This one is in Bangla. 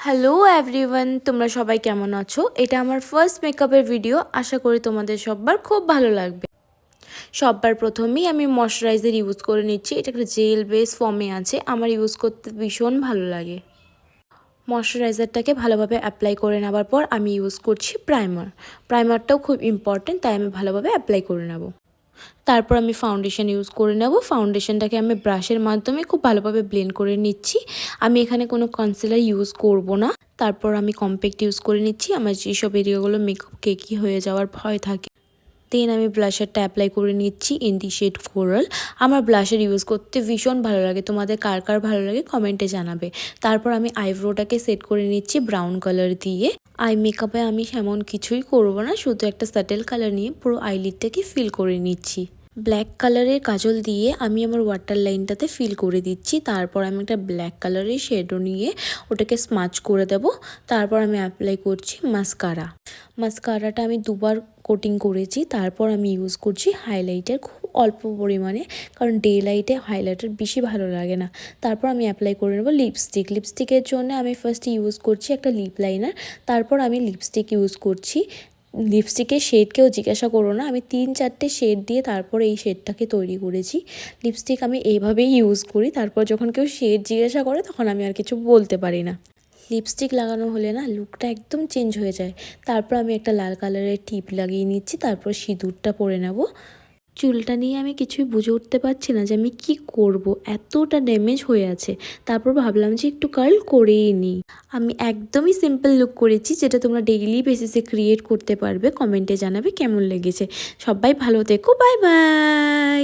হ্যালো এভরিওয়ান, তোমরা সবাই কেমন আছো? এটা আমার ফার্স্ট মেকআপের ভিডিও। আশা করি তোমাদের সবার খুব ভালো লাগবে। সবার প্রথমেই আমি ময়শ্চারাইজার ইউজ করে নিচ্ছি। এটা একটা জেল বেস ফর্মে আছে, আমার ইউজ করতে ভীষণ ভালো লাগে। ময়শ্চারাইজারটাকে ভালোভাবে অ্যাপ্লাই করে নেওয়ার পর আমি ইউজ করছি প্রাইমারটাও খুব ইম্পর্টেন্ট, তাই আমি ভালোভাবে অ্যাপ্লাই করে নেব। তারপর আমি ফাউন্ডেশন ইউজ করে নেব। ফাউন্ডেশনটাকে আমি ব্রাশের মাধ্যমে খুব ভালোভাবে ব্লেন্ড করে নিচ্ছি। আমি এখানে কোনো কনসিলার ইউজ করব না। তারপর আমি কম্প্যাক্ট ইউজ করে নিচ্ছি। আমার যেসব এরিয়াগুলো মেকআপ কেকি হয়ে যাওয়ার ভয় থাকে। দেন আমি ব্লাশারটা অ্যাপ্লাই করে নিচ্ছি ইন দি শেড কোরাল। আমার ব্লাশার ইউজ করতে ভীষণ ভালো লাগে, তোমাদের কার কার ভালো লাগে কমেন্টে জানাবে। তারপর আমি আইব্রোটাকে সেট করে নিচ্ছি ব্রাউন কালার দিয়ে। আই মেকআপে আমি এমন কিছুই করব না, শুধু একটা স্যাটেল কালার নিয়ে পুরো আইলিডটাকে ফিল করে নিচ্ছি। ব্ল্যাক কালারের কাজল দিয়ে আমি আমার ওয়াটার লাইনটাতে ফিল করে দিচ্ছি। তারপর আমি একটা ব্ল্যাক কালারের শেডও নিয়ে ওটাকে স্মাচ করে দেব। তারপর আমি অ্যাপ্লাই করছি মাস্কারাটা আমি দুবার কোটিং করেছি। তারপর আমি ইউজ করছি হাইলাইটার খুব অল্প পরিমাণে, কারণ ডে লাইটে হাইলাইটার বেশি ভালো লাগে না। তারপর আমি অ্যাপ্লাই করে নেব লিপস্টিকের জন্য আমি ফার্স্টে ইউজ করছি একটা লিপ লাইনার। তারপর আমি লিপস্টিক ইউজ করছি। লিপস্টিকের শেডকেও জিজ্ঞাসা করো না, আমি 3-4টে শেড দিয়ে তারপর এই শেডটাকে তৈরি করেছি। লিপস্টিক আমি এইভাবেই ইউজ করি। তারপর যখন কেউ শেড জিজ্ঞাসা করে তখন আমি আর কিছু বলতে পারি না। লিপস্টিক লাগানো হলে না লুকটা একদম চেঞ্জ হয়ে যায়। তারপর আমি একটা লাল কালারের টিপ লাগিয়ে নিচ্ছি। তারপর সিঁদুরটা পরে নেব। চুলটা নিয়ে আমি কিছুই বুঝে উঠতে পারছি না যে আমি কি করব, এতটা ড্যামেজ হয়ে আছে। তারপর ভাবলাম যে একটু কার্ল করেই নিই। আমি একদমই সিম্পল লুক করেছি, যেটা তোমরা ডেইলি বেসিসে ক্রিয়েট করতে পারবে। কমেন্টে জানাবে কেমন লেগেছে। সবাই ভালো থেকো, বাই বাই।